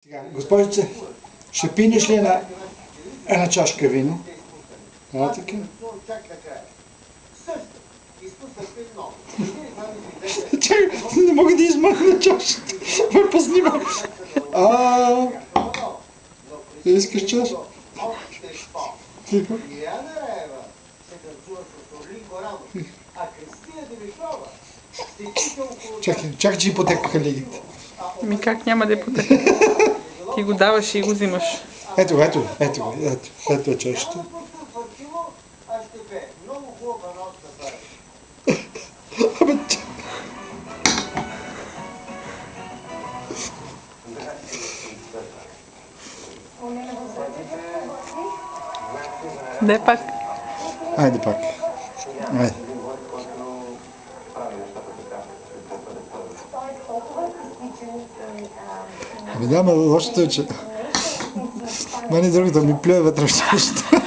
Сега, госпожице, ще пинеш ли една чашка вино? А, така? Чакай, не мога да измъкна чашата. Ме поснимам. Искаш чаша? Тихо. Чакай, че ипотекаха лигите. Ми как няма да потъка? Ти го даваш и го взимаш. Ето е чашата. Дай пак. Айде пак. Айде. Да, ма лошото е, че мене другото ми плюе вътре в чашата.